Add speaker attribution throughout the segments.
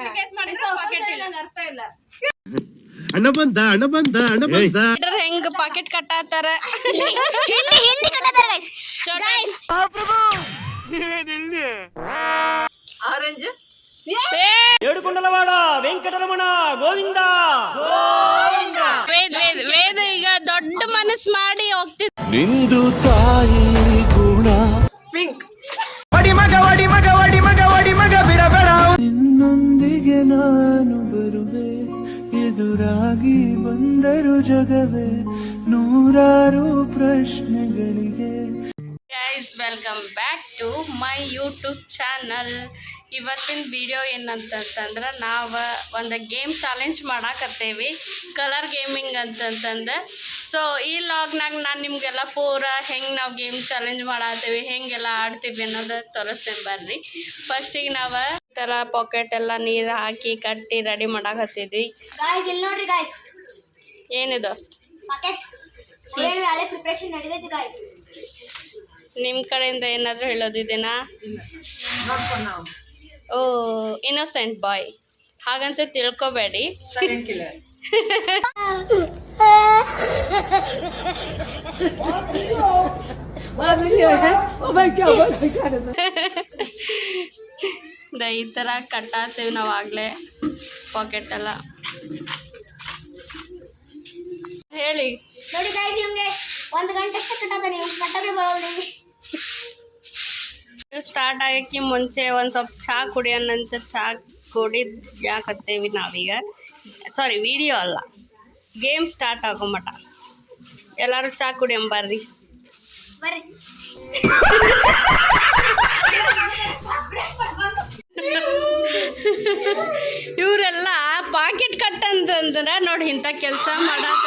Speaker 1: Correct guess ಮಾಡಿದ್ರೆ packet ಇಲ್ಲ.
Speaker 2: ಅರ್ಥ ಇಲ್ಲ.
Speaker 3: ಅಣ್ಣ ಬಂದ
Speaker 1: ಹೆಂಗ್ ಪಾಕೆಟ್ ಕಟ್ಟಾತಾರ
Speaker 2: ಹಿಂಡಿ ಕಟ್ಟತಾರ ಗೈಸ್.
Speaker 1: ಆರೆಂಜ್
Speaker 4: ಏಡುಕೊಂಡಲವಾಡ ವೆಂಕಟರಮಣ ಗೋವಿಂದ.
Speaker 1: ವೇದ ಈಗ ದೊಡ್ಡ ಮನಸ್ಸು ಮಾಡಿ ಹೋಗ್ತಿದ್ದ.
Speaker 5: ನಿಂದು ತಾಯಿ ಗುಣ.
Speaker 1: ಪಿಂಕ್
Speaker 4: ವಡಿ ಮಗ ಬಿಡಬೇಡ.
Speaker 5: ನಿನ್ನೊಂದಿಗೆ ನಾನು ಬರುವೆ, ಎದುರಾಗಿ ಬಂದರು ಜಗವೇ ನೂರಾರು ಪ್ರಶ್ನೆಗಳಿಗೆ.
Speaker 1: Guys welcome back to my YouTube channel. ಇವತ್ತಿನ ವಿಡಿಯೋ ಏನಂತಂದ್ರೆ ನಾವು ಒಂದು ಗೇಮ್ ಚಾಲೆಂಜ್ ಮಾಡಾಕತ್ತೇವಿ, ಕಲರ್ ಗೇಮಿಂಗ್ ಅಂತಂತಂದು. ಸೊ ಈ ಲಾಗ್ನಾಗ ನಾನು ನಿಮಗೆಲ್ಲ ಪೂರಾ ಹೆಂಗೆ ನಾವು ಗೇಮ್ ಚಾಲೆಂಜ್ ಮಾಡಾತ್ತೇವಿ, ಹೆಂಗೆಲ್ಲ ಆಡ್ತೀವಿ ಅನ್ನೋದು ತೋರಿಸ್ತೇನೆ ಬರ್ರಿ. ಫಸ್ಟಿಗೆ ನಾವು ಈ ಥರ ಪಾಕೆಟ್ ಎಲ್ಲ ನೀರು ಹಾಕಿ ಕಟ್ಟಿ ರೆಡಿ ಮಾಡಾಕತ್ತಿದ್ವಿ.
Speaker 2: ಗೈಸ್ ಇಲ್ಲಿ ನೋಡ್ರಿ ಗೈಸ್,
Speaker 1: ಏನಿದು
Speaker 2: ಪಾಕೆಟ್ ಅಲ್ಲೇ ಪ್ರಿಪರೇಷನ್ ನಡೆದೈತಿ ಗೈಸ್.
Speaker 1: ನಿಮ್ಮ ಕಡೆಯಿಂದ ಏನಾದರೂ ಹೇಳೋದಿದೆನಾ? ಓ ಇನ್ನೋಸೆಂಟ್ ಬಾಯ್ ಹಾಗಂತ ತಿಳ್ಕೊಬೇಡಿ. ಈ ಥರ ಕಟ್ಟಾತೀವಿ ನಾವಾಗಲೇ ಪಾಕೆಟ್ ಎಲ್ಲ. ಹೇಳಿ
Speaker 2: ನೋಡಿ ಗೈಸ್, ನಿಮ್ಗೆ 1 ಗಂಟೆ ಅಷ್ಟೇ ಕಟ್ಟದ, ನೀವು ಕಟ್ಟದೆ ಬರೋದು ನಿಮಗೆ.
Speaker 1: ಸ್ಟಾರ್ಟ್ ಆಗಕ್ಕೆ ಮುಂಚೆ ಒಂದು ಸ್ವಲ್ಪ ಚಹಾ ಕುಡಿಯೋಣಂತ ಚಹಾ ಕುಡಿಯಾಕತ್ತೇವಿ ನಾವೀಗ. ಸಾರಿ ವಿಡಿಯೋ ಅಲ್ಲ, ಗೇಮ್ ಸ್ಟಾರ್ಟ್ ಆಗೋ ಮಟ ಎಲ್ಲರೂ ಚಹಾ ಕುಡಿಯಂಬರ್ರಿ
Speaker 2: ಬರ್ರಿ.
Speaker 1: ಇವರೆಲ್ಲ ಪಾಕೆಟ್ ಕಟ್ ಅಂತಂದ್ರೆ ನೋಡಿ ಇಂಥ ಕೆಲಸ ಮಾಡಾಕ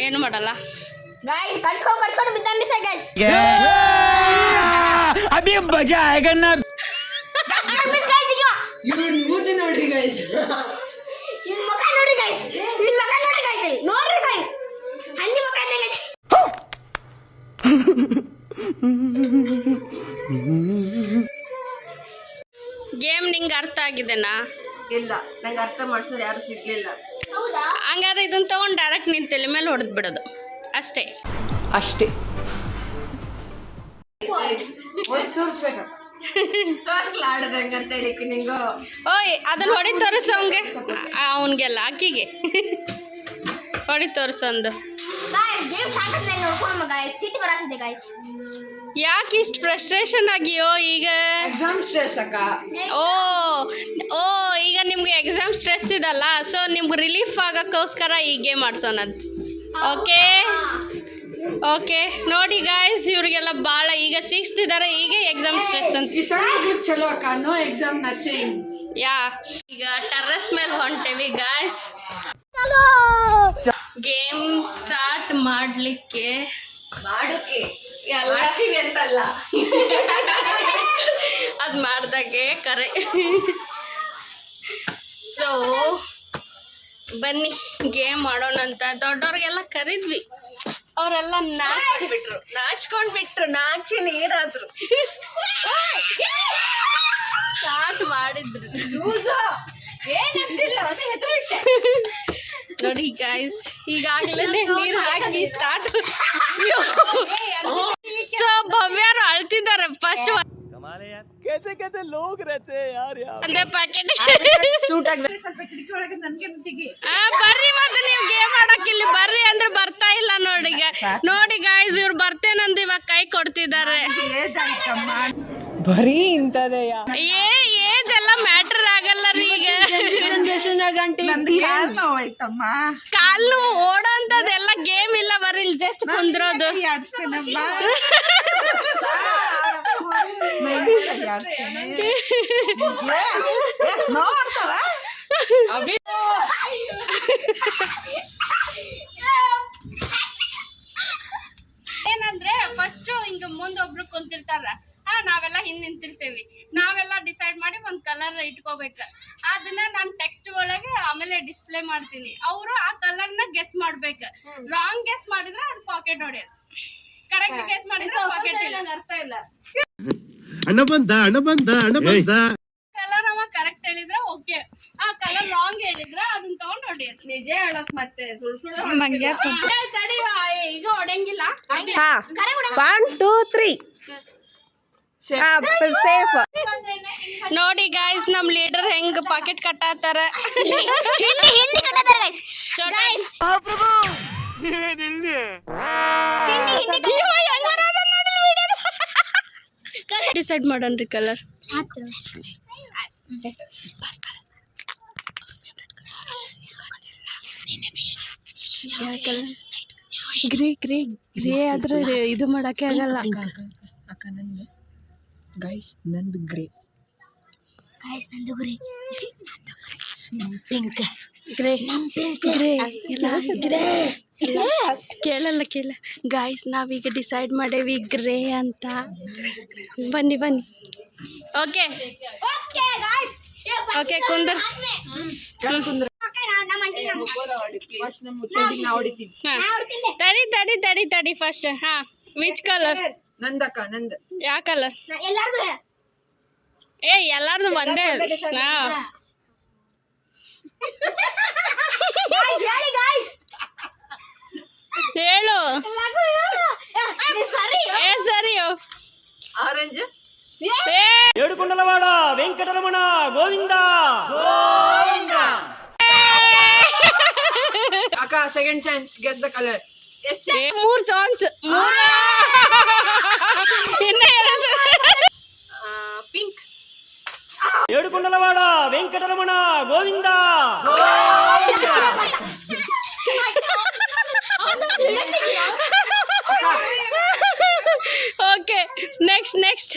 Speaker 1: ಏನು ಮಾಡಲ್ಲ.
Speaker 2: ಗೈಸ್ ಕಳ್ಸ್ಕೊಂಡು ಬಿದ್ದಾನ್ರಿ ಸರ್ ಗೈಸ್.
Speaker 4: ಅಭಿ ಮಜಾ ಆಯೇಗಾ ನಾ.
Speaker 2: ಮಿಸ್ ಗೈಸ್ ಈಗ
Speaker 1: ಇವ್ರ ಮೂತಿ ನೋಡ್ರಿ ಗೈಸ್,
Speaker 2: ಇನ್ ಮುಖ ನೋಡ್ರಿ ಗೈಸ್, ಇನ್ ಮುಖ ನೋಡ್ರಿ ಗೈಸ್, ನೋಡ್ರಿ ಗೈಸ್ ಹಂದಿ ಮುಖ ಇದ್ದಂಗೆ.
Speaker 1: ಗೇಮ್ ನಿಂಗೆ ಅರ್ಥ ಆಗಿದೆನಾ?
Speaker 6: ಇಲ್ಲ, ನಂಗೆ ಅರ್ಥ ಮಾಡಿಸೋರು ಯಾರು ಸಿಗ್ಲಿಲ್ಲ.
Speaker 2: ಹೌದಾ?
Speaker 1: ಹಂಗಾರೆ ಇದನ್ನ ತೊಗೊಂಡು ಡೈರೆಕ್ಟ್ ನಿನ್ನ ತಲೆ ಮೇಲೆ ಹೊಡೆದು ಬಿಡೋದು ಅಷ್ಟೇ.
Speaker 6: ತೋರ್ಸ್ಲಾಡ್ದಂಗೆ ಅಂತ ಹೇಳಿಕ್ಕೆ ನಿಂಗು.
Speaker 1: ಓಯ್ ಅದನ್ನ ಹೊಡಿ ತೋರಿಸು ಅವಂಗೆ, ಅವನಿಗೆಲ್ಲ ಅಕ್ಕಿಗೆ ಹೊಡಿ ತೋರಿಸೊಂದು.
Speaker 2: ಗೈಸ್ ಗೇಮ್ ಸ್ಟಾರ್ಟ್ ಆದ್ಮೇಲೆ ನೋಡ್ಕೊಂಡು ಗೈಸ್ ಸಿಟಿ ಬರತ್ತಿದೆ ಗೈಸ್.
Speaker 1: ಯಾಕೆ ಇಷ್ಟು ಫ್ರಸ್ಟ್ರೇಷನ್ ಆಗಿಯೋ ಈಗ?
Speaker 6: ಎಕ್ಸಾಮ್ ಸ್ಟ್ರೆಸ್ ಅಕ್ಕ.
Speaker 1: ಓ ಈಗ ನಿಮ್ಗೆ ಎಕ್ಸಾಮ್ ಸ್ಟ್ರೆಸ್ ಇದಲ್ಲ, ಸೊ ನಿಮ್ಗೆ ರಿಲೀಫ್ ಆಗೋಕ್ಕೋಸ್ಕರ ಈ ಗೇಮ್ ಆಡ್ಸೋಣದು. ಓಕೆ ನೋಡಿ ಗಾಯ್ಸ್, ಇವ್ರಿಗೆಲ್ಲ ಭಾಳ ಈಗ 6th ಇದ್ದಾರೆ, ಈಗ ಎಕ್ಸಾಮ್ ಸ್ಟ್ರೆಸ್ ಅಂತ.
Speaker 6: ಚಲೋ ಅಕ್ಕ, ನೋ ಎಕ್ಸಾಮ್ ನಥಿಂಗ್.
Speaker 1: ಈಗ ಟೆರ್ರಸ್ ಮೇಲೆ ಹೊಂಟೇವಿ ಗಾಯ್ಸ್. ಗೇಮ್ ಸ್ಟಾರ್ಟ್ ಮಾಡಲಿಕ್ಕೆ
Speaker 6: ಮಾಡೋಕೆ
Speaker 1: ಎಲ್ಲ
Speaker 6: ಅಂತಲ್ಲ,
Speaker 1: ಅದು ಮಾಡ್ದಾಗೆ ಕರೆ. ಸೊ ಬನ್ನಿ ಗೇಮ್ ಮಾಡೋಣಂತ. ದೊಡ್ಡವ್ರಿಗೆಲ್ಲ ಕರಿದ್ವಿ, ಅವರೆಲ್ಲ ನಾಚ್ಕೊಂಡ್ಬಿಟ್ರು, ನಾಚಿ ನೀರಾದ್ರು ಸ್ಟಾರ್ಟ್ ಮಾಡಿದ್ರು. ನೋಡಿ ಗಾಯ್ಸ್, ಈಗಾಗಲೇ ನೀರು ಹಾಕಿ ಸ್ಟಾರ್ಟ್. ಸೊ ಭವ್ಯಾರು ಅಳ್ತಿದ್ದಾರೆ ಫಸ್ಟ್.
Speaker 4: कैसे कैसे लोग रहते हैं यार
Speaker 1: ಒಂದೇ ಪ್ಯಾಕೆಟ್
Speaker 6: ಸೂಟ್ ಆಗಿದೆ.
Speaker 1: ಬರ್ರಿ, ಮತ್ತೆ ನೀವು ಗೇಮ್ ಆಡೋಕೆ ಇಲ್ಲಿ ಬರ್ರಿ ಅಂದ್ರೆ ಬರ್ತಾ ಇಲ್ಲ. ನೋಡಿ ಗಾಯ್ಸ್, ಇವ್ರು ಬರ್ತೇನಂದು ಇವಾಗ ಕೈ ಕೊಡ್ತಿದ್ದಾರೆ.
Speaker 6: ಬರೀ ಇಂತದೆಯಾ?
Speaker 1: ಏಜ್ ಎಲ್ಲ ಮ್ಯಾಟರ್ ಆಗಲ್ಲ ರೀ. ಈಗ ಕಾಲು ಓಡೋಂಥದ್ದೆಲ್ಲ ಗೇಮ್ ಇಲ್ಲ, ಬರ್ರಿ ಇಲ್ಲಿ ಜಸ್ಟ್ ಕುಂದ್ರೋದು. ಏನಂದ್ರೆ ಫಸ್ಟ್ ಹಿಂಗ ಮುಂದೊಬ್ರು ಕುಂತಿರ್ತಾರ, ನಾವೆಲ್ಲ ಹಿಂದ್ ನಿಂತಿರ್ತೇವಿ. ನಾವೆಲ್ಲ ಡಿಸೈಡ್ ಮಾಡಿ ಒಂದ್ ಕಲರ್ ಇಟ್ಕೋಬೇಕು. ಅದನ್ನ ನಾನು ಟೆಕ್ಸ್ಟ್ ಒಳಗೆ ಆಮೇಲೆ ಡಿಸ್ಪ್ಲೇ ಮಾಡ್ತೀನಿ. ಅವರು ಆ ಕಲರ್ನ ಗೆಸ್ ಮಾಡ್ಬೇಕು. ರಾಂಗ್ ಗೆಸ್ ಮಾಡಿದ್ರೆ ಅದು ಪಾಕೆಟ್ ಹೊಡೆಯೋದು, ಕರೆಕ್ಟ್ ಗೆಸ್ ಮಾಡಿದ್ರೆ ಪಾಕೆಟ್ ಇಲ್ಲ.
Speaker 6: ಅರ್ಥ ಇಲ್ಲ.
Speaker 3: ಅಣ್ಣ ಬಂದ
Speaker 1: ಕಲರ್ ಅವ ಕರೆಕ್ಟ್ ಹೇಳಿದ್ರ ಅದನ್ನ ತಗೊಂಡ್ ಹೊಡಿ.
Speaker 6: ನಿಜ ಹೇಳಕ್ ಮತ್ತೆ ಸುಳ್ಳು ಸುಳ್ಳು
Speaker 1: ನಂಗೆ ತಡಿ ಈಗ ಹೊಡೆಯಂಗಿಲ್ಲ.
Speaker 6: ಹಾ 1 2 3 ಸೇಫ್.
Speaker 1: ನೋಡಿ ಗಾಯ್ಸ್ ನಮ್ ಲೀಡರ್ ಹೆಂಗ್ ಪಾಕೆಟ್ ಕಟ್ಟಾತಾರ.
Speaker 2: ಹಿಂಡಿ ಕಟ್ಟದಾರ ಗೈಸ್ ಗೈಸ್
Speaker 1: ಡಿಸೈಡ್ ಮಾಡೋಣ್ರಿ ಕಲರ್. ಗ್ರೇ ಗ್ರೇ ಗ್ರೇ ಆದ್ರೆ ಇದು ಮಾಡಕ್ಕೆ ಆಗಲ್ಲ.
Speaker 6: ಅಕ್ಕ ನಂದು ಗೈಸ್ ನಂದು ಗ್ರೇ
Speaker 2: ಗೈಸ್ ನಂದು ಗುರಿ
Speaker 6: ಪಿಂಕ್
Speaker 1: ಗ್ರೇ ಗ್ರೇ ಕೇಳಲ್ಲ ಗಾಯ್ಸ್ ನಾವೀಗ ಡಿಸೈಡ್ ಮಾಡೇವಿ ಗ್ರೇ ಅಂತ. ಬನ್ನಿ ಓಕೆ
Speaker 2: ಓಕೆ ಗೈಸ್
Speaker 1: ಓಕೆ ಕುಂದರ್.
Speaker 6: ಫಸ್ಟ್ ನಮ್ಮ ಮುತ್ತಜ್ಜಿಗೆ ನಾ ಹೊಡಿತೀನಿ.
Speaker 1: ತಡಿ ಫಸ್ಟ್. ಹಾ ವಿಚ್ ಕಲರ್?
Speaker 6: ನಂದಕ್ಕ ನಂದು
Speaker 1: ಯಾವ ಕಲರ್?
Speaker 2: ಎಲ್ಲಾರ್ದು
Speaker 1: ಎಲ್ಲಾರ್ದು ಒಂದೇ. ಹಾ
Speaker 2: ಗೈಸ್ ಹೇಳಿ ಗೈಸ್
Speaker 1: ಹೇಳು.
Speaker 2: ಸರಿ
Speaker 1: ಸರಿಯೋ.
Speaker 6: ಆರೆಂಜ್
Speaker 4: ఏడుకొండలవాడ వెంకటరమణ గోవింద
Speaker 6: ಅಕ್ಕ second chance guess the colour.
Speaker 1: 3 chance. ಇನ್ನ
Speaker 6: ಪಿಂಕ್
Speaker 4: ఏడుకొండలవాడ Venkataramana Govinda
Speaker 1: okay next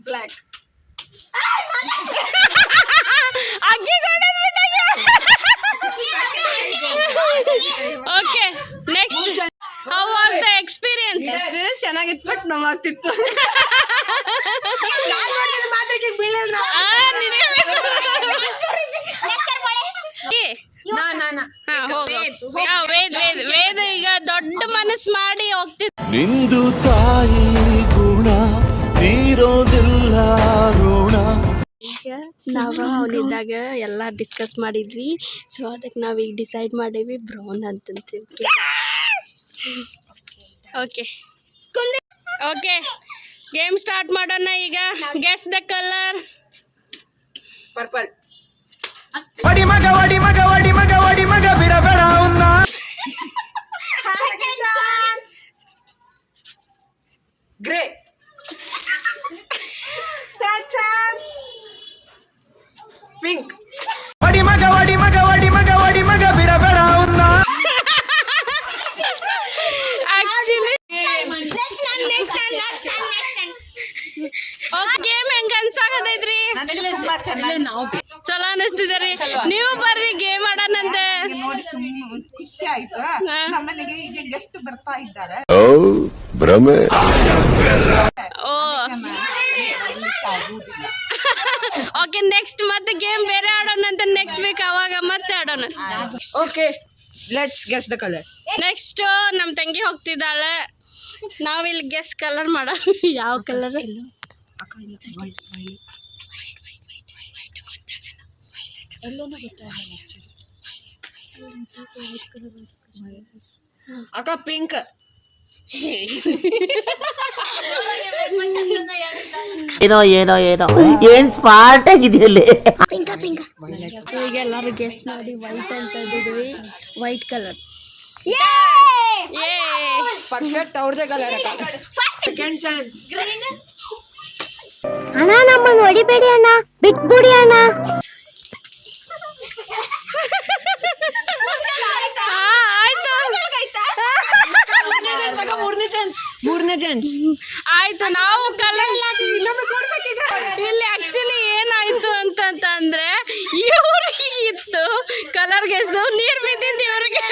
Speaker 6: black
Speaker 1: ಅಕ್ಕಿ okay next how was the experience?
Speaker 6: ಚೆನ್ನಾಗಿತ್ತು ಬಟ್ ನೋವು ಆಗ್ತಿತ್ತು.
Speaker 1: ವೇದ ಈಗ ದೊಡ್ಡ ಮನಸ್ಸು ಮಾಡಿ ಹೋಗ್ತಿದ್ದ.
Speaker 5: ನಿಂದು ತಾಯಿ ಗುಣ ತೀರೋದಿಲ್ಲ ಋಣ.
Speaker 1: ಈಗ ನಾವು ಅವನಿದ್ದಾಗ ಎಲ್ಲ ಡಿಸ್ಕಸ್ ಮಾಡಿದ್ವಿ. ಸೊ ಅದಕ್ಕೆ ನಾವೀಗ ಡಿಸೈಡ್ ಮಾಡೀವಿ ಬ್ರೌನ್ ಅಂತಂತೀವಿ. ಓಕೆ ಗೇಮ್ ಸ್ಟಾರ್ಟ್ ಮಾಡೋಣ ಈಗ. Guess the colour.
Speaker 6: ಪರ್ಪಲ್
Speaker 4: వడి మగ బిడబెడ ఉందా
Speaker 6: ಗ್ರೇ ಥರ್ಡ್ ಚಾನ್ಸ್ ಪಿಂಕ್
Speaker 4: వడి మగ బిడబెడ ఉందా
Speaker 1: ಆಕ್ಚುಲಿ
Speaker 2: ನೆಕ್ಸ್ಟ್
Speaker 1: ಗೇಮ್ ಹೆಂಗ ಅನ್ಸಾಕತೈತ್ರಿ? ಚಲೋ ಅನಿಸ್ತಿದೆ ರೀ. ನೀವು ಬರ್ರಿ ಗೇಮ್ ಆಡೋಣಂತೆ.
Speaker 7: ನೋಡಿ ಸುಮ್ಮನೆ ಖುಷಿ ಆಯ್ತು. ನಮ್ಮನೆಗೆ ಈಗ ಗೆಸ್ಟ್ ಬರ್ತಾ ಇದ್ದಾರೆ.
Speaker 3: ಭ್ರಮೆ.
Speaker 1: ಓ
Speaker 7: ಬರ್ಲಿಕ್ಕೆ ಆಗುವುದಿಲ್ಲ.
Speaker 1: ಓಕೆ ನೆಕ್ಸ್ಟ್ ಮತ್ತೆ ಗೇಮ್ ಬೇರೆ ಆಡೋಣಂತೆ ನೆಕ್ಸ್ಟ್ ವೀಕ್. ಅವಾಗ ಮತ್ತೆ ಆಡೋಣ.
Speaker 6: Okay let's guess the colour.
Speaker 1: Next ನಮ್ಮ ತಂಗಿ ಹೋಗ್ತಿದ್ದಾಳೆ. ನಾವಿಲ್ಲಿ ಗೆಸ್ ಕಲರ್ ಮಾಡ. ಯಾವ ಕಲರ್?
Speaker 6: ಅಕ್ಕ ಪಿಂಕ್
Speaker 8: ಏನೋ ಏನ್ ಸ್ಮಾರ್ಟ್ ಆಗಿದೆಯಲ್ಲಿ.
Speaker 1: ಈಗ ಎಲ್ಲರೂ ಗೆಸ್ ಮಾಡಿ ವೈಟ್ ಅಂತ ಇದ್ದಿದ್ವಿ. White colour.
Speaker 6: ಪರ್ಫೆಕ್ಟ್ ಅವ್ರದೇ ಕಲರ್ ಅಕ್ಕ. ಸೆಕೆಂಡ್ ಚಾನ್ಸ್
Speaker 2: ಅಣ್ಣ ನಮ್ಮನ್ನು ಹೊಡಿಬೇಡಿ ಅಣ್ಣ, ಬಿಟ್ಬಿಡಿ ಅಣ್ಣ.
Speaker 6: ಮೂರನೇ ಚಾನ್ಸ್
Speaker 1: ಆಯ್ತು. ನಾವು ಕಲರ್ ಇಲ್ಲಿ ಆಕ್ಚುಲಿ ಏನಾಯ್ತು ಅಂತಂದ್ರೆ ಇವ್ರಿಗೆ ಇತ್ತು ಕಲರ್ ಗೆಸ್, ನೀರ್ ಬಿದ್ದಿದ್ದು ಇವ್ರಿಗೆ.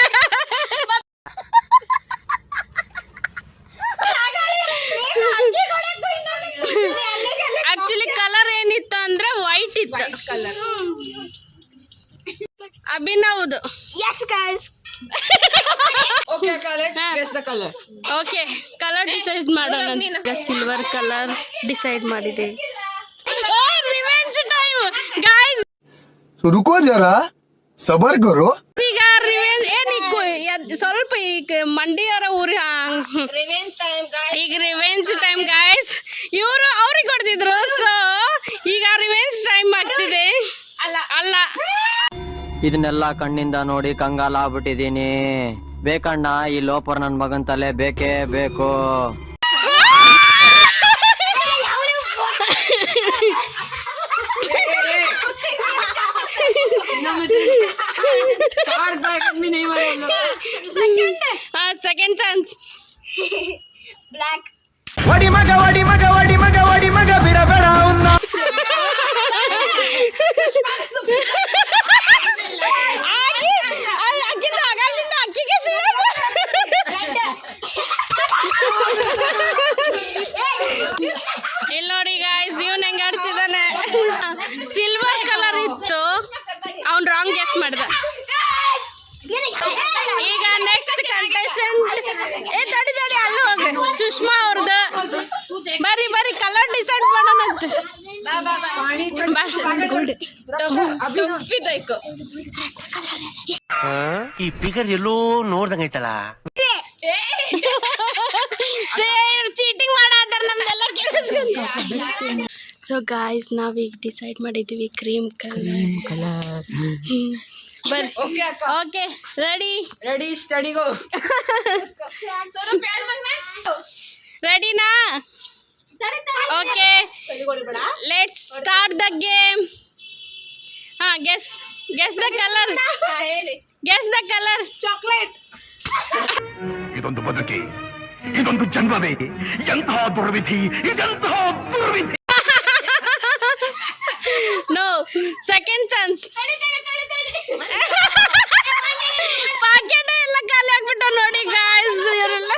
Speaker 1: ಆಕ್ಚುಲಿ ಕಲರ್ ಏನಿತ್ತು ಅಂದ್ರೆ ವೈಟ್ ಇತ್ತು. ಅಭಿನವ್ದು.
Speaker 2: ಯಸ್ ಗೈಸ್
Speaker 6: ಓಕೆ ಅಕ್ಕ let's guess the colour.
Speaker 1: Okay colour decide ಮಾಡೋಣ. ಸಿಲ್ವರ್ ಕಲರ್ ಡಿಸೈಡ್ ಮಾಡಿದ್ದೇವೆ. Revenge time guys.
Speaker 3: रुको जरा
Speaker 5: ಸಬರ್ ಗುರು.
Speaker 1: ಈಗ ರಿವೆಂಜ್ ಸ್ವಲ್ಪ ಈಗ ಮಂಡಿಯವರ ಊರಿ ಈಗ ರಿವೆಂಜ್ ಟೈಮ್ ಗಾಯ್ಸ್. ಇವರು ಅವ್ರಿಗೆ ಕೊಡ್ತಿದ್ರು, ಸೊ ಈಗ ರಿವೆಂಜ್ ಟೈಮ್ ಆಗ್ತಿದೆ. ಅಲ್ಲ
Speaker 9: ಇದನ್ನೆಲ್ಲ ಕಣ್ಣಿಂದ ನೋಡಿ ಕಂಗಾಲ ಆಗ್ಬಿಟ್ಟಿದೀನಿ. ಬೇಕಣ್ಣ ಈ ಲೋಪರ್ ನನ್ ಮಗನ್ ತಲೆ ಬೇಕೇ ಬೇಕು.
Speaker 1: Second chance.
Speaker 2: ಬ್ಲ್ಯಾಕ್.
Speaker 4: ವಡಿ ಮಗ ವಡಿ ಮಗ ವಡಿ ಮಗ ವಡಿ ಮಗ ಬಿಡಬೇಡ ಅವನ್ನ.
Speaker 1: ಅಕ್ಕಿಗೆ ಇಲ್ಲಿ ನೋಡಿ ಗಾಯ್ಸ್, ಇವನ್ ಹೆಂಗ ಆಡ್ತಿದ್ದಾನೆ. ಸಿಲ್ವರ್ ಕಲರ್ ಇತ್ತು, ಅವ್ನ್ ರಾಂಗ್ ಗೆಸ್ ಮಾಡ್ದ. ಈಗ ನೆಕ್ಸ್ಟ್ ಕಂಟೆಸ್ಟೆಂಟ್ ತಡಿ ಅಲ್ಲಿ ಹೋಗ್ರಿ, ಸುಷ್ಮಾ ಅವ್ರದ್ದು. ಬರ್ರಿ ಕಲರ್ ಡಿಸೈಡ್ ಮಾಡೋಣಂತೆ.
Speaker 3: ಈ ಫಿಗರ್ ಎಲ್ಲೋ ನೋಡ್ದಂಗೈತಲ್ಲ.
Speaker 1: ಚೀಟಿಂಗ್ ಮಾಡಾದಾರ ನಮ್ದೆಲ್ಲ ಕೆಲಸ. ಸೊ ಗಾಯ್ಸ್, ನಾವೀಗ ಡಿಸೈಡ್ ಮಾಡಿದ್ದೀವಿ ಕ್ರೀಮ್ ಕಲರ್. ಬರ್ರಿ. Okay, ready steady go. ರೆಡಿನಾ? Okay, let's start the game. Guess the colour. Guess the colour. Chocolate.
Speaker 3: ಇದೊಂದು ಬದುಕಿ, ಇದೊಂದು ಜನ್ಮವೇ, ಎಂತಹ ದುರ್ವಿಧಿ, ಇದೆಂತಹ ದುರ್ವಿಧಿ.
Speaker 1: No, second chance. ಪಾಕೆಟ್ ಎಲ್ಲ ಖಾಲಿ ಆಗ್ಬಿಟ್ಟು ನೋಡಿ ಗಾಯ್ಸ್. ಇವರೆಲ್ಲ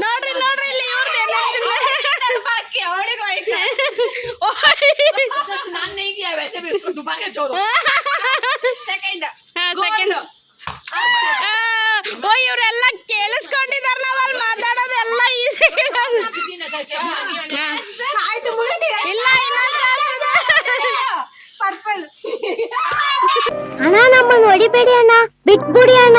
Speaker 1: ನೋಡ್ರಿ ಇಲ್ಲಿ ಇವ್ರದ್ದು ಸೆಕೆಂಡ್. ಓ, ಇವರೆಲ್ಲ ಕೇಳಿಸ್ಕೊಂಡಿದಾರ ನಾವಲ್ಲಿ ಮಾತಾಡೋದೆಲ್ಲ ಈಸಿ. ಇಲ್ಲ
Speaker 2: ಅಣ್ಣ, ನಮ್ಮನ್ನು ಹೊಡಿಬೇಡಿ ಅಣ್ಣ, ಬಿಟ್ಬಿಡಿ ಅಣ್ಣ.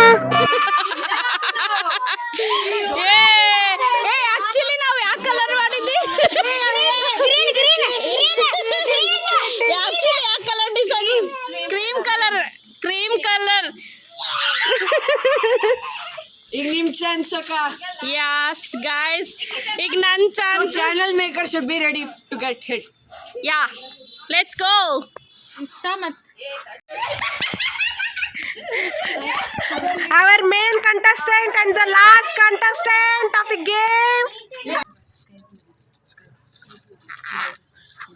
Speaker 1: ಆಕ್ಚುಲಿ ನಾವು ಯಾವ ಕಲರ್ ಮಾಡಿದ್ವಿ? ಆಕ್ಚುಲಿ ಯಾವ ಕಲರ್ ಡಿಸೈಡ್? Cream colour.
Speaker 6: ಈಗ ನಿಮ್ ಚಾನ್ಸ್ ಅಕ್ಕ.
Speaker 1: ಯಸ್ ಗಾಯ್ಸ್, ಈಗ ನನ್ನ chance.
Speaker 6: Channel maker should be ready to get hit.
Speaker 1: Yeah, let's go. Our main contestant and the last contestant of the game.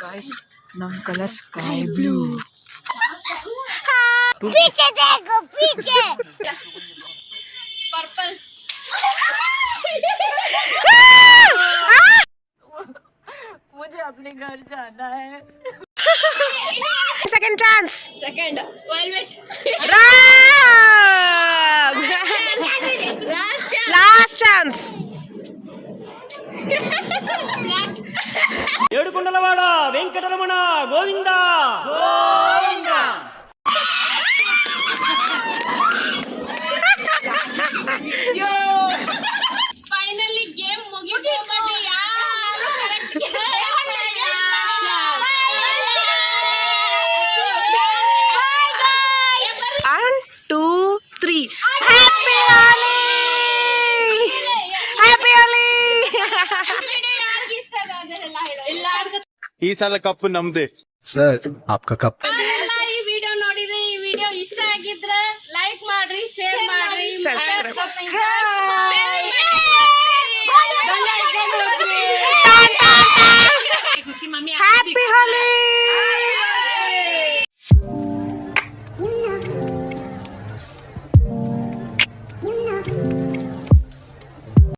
Speaker 6: Guys, num color sky blue.
Speaker 2: पीछे देखो, पीछे.
Speaker 1: Purple.
Speaker 6: मुझे अपने घर जाना है.
Speaker 1: Second chance.
Speaker 2: Second. Velvet.
Speaker 1: Last chance.
Speaker 4: ఏడుకొండలవాడ Venkataramana Govinda.
Speaker 1: Finally game ಮುಗಿತು, but ಯಾರು ಕರೆಕ್ಟ್ ಮಾಡಿಲ್ಲ. 1 2 3. Happy Holi. Happy Holi.
Speaker 4: ಈ ಸಲ ಕಪ್ಪು ನಮ್ದೆ.
Speaker 5: ಸರ್ ಆಪ್ಕಾ ಕಪ್.
Speaker 1: ಯಾರೆಲ್ಲ ಈ ವಿಡಿಯೋ ನೋಡಿದ್ರೆ, ಈ ವಿಡಿಯೋ ಇಷ್ಟ ಆಗಿದ್ರೆ ಲೈಕ್ ಮಾಡ್ರಿ, ಶೇರ್ ಮಾಡ್ರಿ, Happy Holi.